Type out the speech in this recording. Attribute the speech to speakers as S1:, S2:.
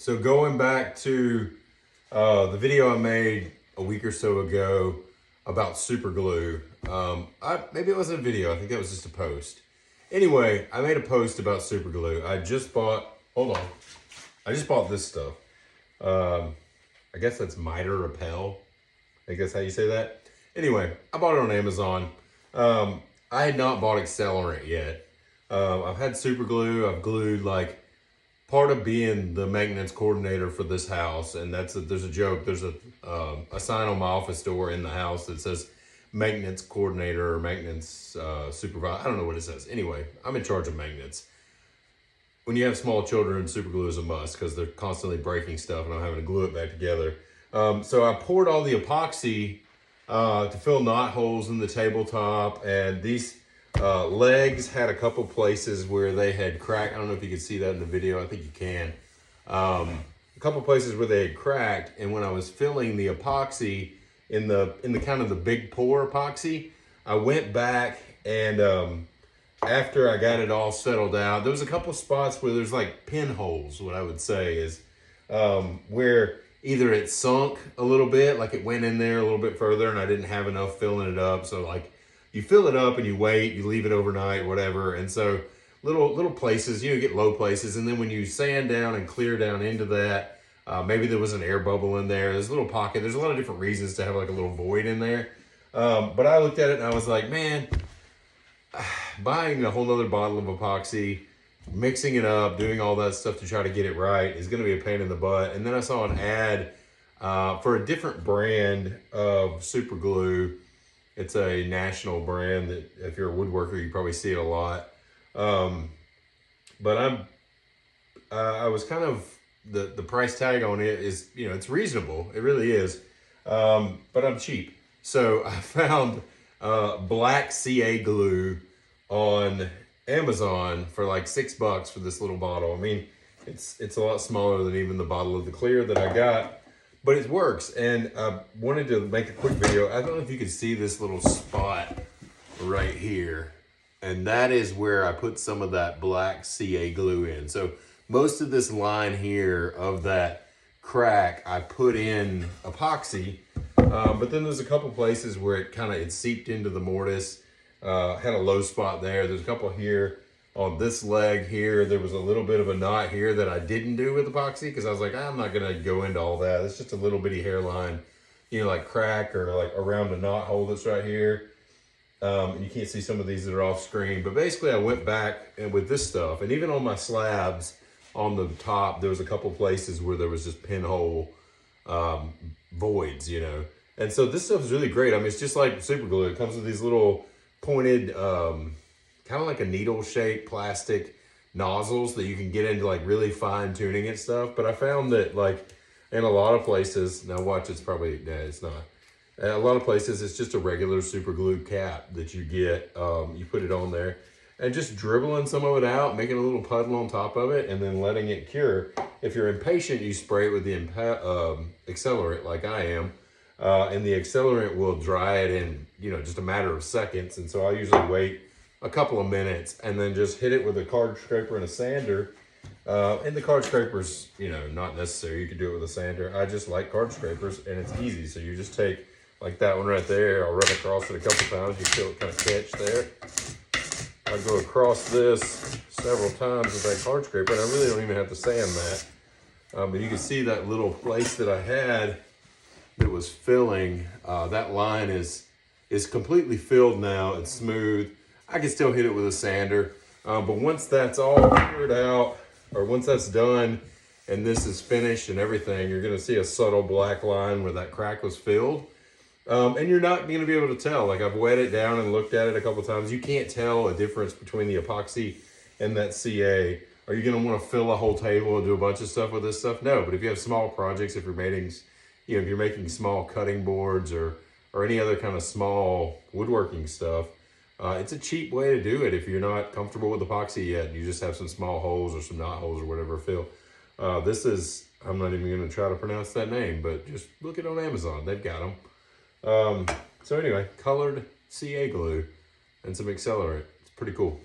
S1: So going back to the video I made a week or so ago about super glue. Maybe it wasn't a video, I think that was just a post. Anyway, I made a post about super glue. I just bought this stuff. I guess that's Miter Repel. I guess how you say that. Anyway, I bought it on Amazon. I had not bought Accelerant yet. I've had super glue. I've glued like part of being the maintenance coordinator for this house, and there's a joke. There's a sign on my office door in the house that says maintenance coordinator or maintenance supervisor. I don't know what it says. Anyway, I'm in charge of maintenance. When you have small children, super glue is a must because they're constantly breaking stuff and I'm having to glue it back together. So I poured all the epoxy to fill knot holes in the tabletop, and these legs had a couple places where they had cracked. I don't know if you can see that in the video. I think you can. A couple places where they had cracked, and when I was filling the epoxy in the kind of the big pour epoxy, I went back and after I got it all settled out, there was a couple spots where there's like pinholes. What I would say is where either it sunk a little bit, like it went in there a little bit further, and I didn't have enough filling it up. So like you fill it up and you wait, you leave it overnight, whatever. And so little places, you get low places. And then when you sand down and clear down into that, maybe there was an air bubble in there. There's a little pocket. There's a lot of different reasons to have like a little void in there. But I looked at it and I was like, man, buying a whole nother bottle of epoxy, mixing it up, doing all that stuff to try to get it right is going to be a pain in the butt. And then I saw an ad for a different brand of super glue. It's a national brand that if you're a woodworker, you probably see it a lot. But I was kind of, the price tag on it is, it's reasonable. It really is. But I'm cheap. So I found black CA glue on Amazon for like $6 for this little bottle. I mean, it's a lot smaller than even the bottle of the clear that I got, but it works. And I wanted to make a quick video. I don't know if you can see this little spot right here. And that is where I put some of that black CA glue in. So most of this line here of that crack, I put in epoxy. But then there's a couple places where it seeped into the mortise. Had a low spot there. There's a couple here on this leg here. There was a little bit of a knot here that I didn't do with epoxy because I was like, I'm not gonna go into all that. It's just a little bitty hairline, like crack or like around the knot hole that's right here. And you can't see some of these that are off screen, but basically I went back and with this stuff, and even on my slabs on the top, there was a couple places where there was just pinhole voids, And so this stuff is really great. I mean, it's just like super glue. It comes with these little pointed, kind of like a needle shaped plastic nozzles that you can get into like really fine tuning and stuff. But I found that like in a lot of places, now watch, it's not. A lot of places, it's just a regular super glue cap that you get. You put it on there and just dribbling some of it out, making a little puddle on top of it, and then letting it cure. If you're impatient, you spray it with the accelerant like I am. And the accelerant will dry it in, just a matter of seconds. And so I usually wait a couple of minutes and then just hit it with a card scraper and a sander. And the card scraper's, not necessary. You can do it with a sander. I just like card scrapers and it's easy. So you just take like that one right there. I'll run across it a couple times. You feel it kind of catch there. I go across this several times with that card scraper, and I really don't even have to sand that. But you can see that little place that I had that was filling, that line is completely filled now. It's smooth. I can still hit it with a sander, but once that's all cleared out, or once that's done and this is finished and everything, you're going to see a subtle black line where that crack was filled. And you're not going to be able to tell. Like I've wet it down and looked at it a couple times. You can't tell a difference between the epoxy and that CA. Are you going to want to fill a whole table and do a bunch of stuff with this stuff? No, but if you have small projects, if you're making small cutting boards or any other kind of small woodworking stuff, it's a cheap way to do it if you're not comfortable with epoxy yet and you just have some small holes or some knot holes or whatever fill. This is, I'm not even going to try to pronounce that name, but just look it on Amazon. They've got them. So anyway, colored CA glue and some accelerant. It's pretty cool.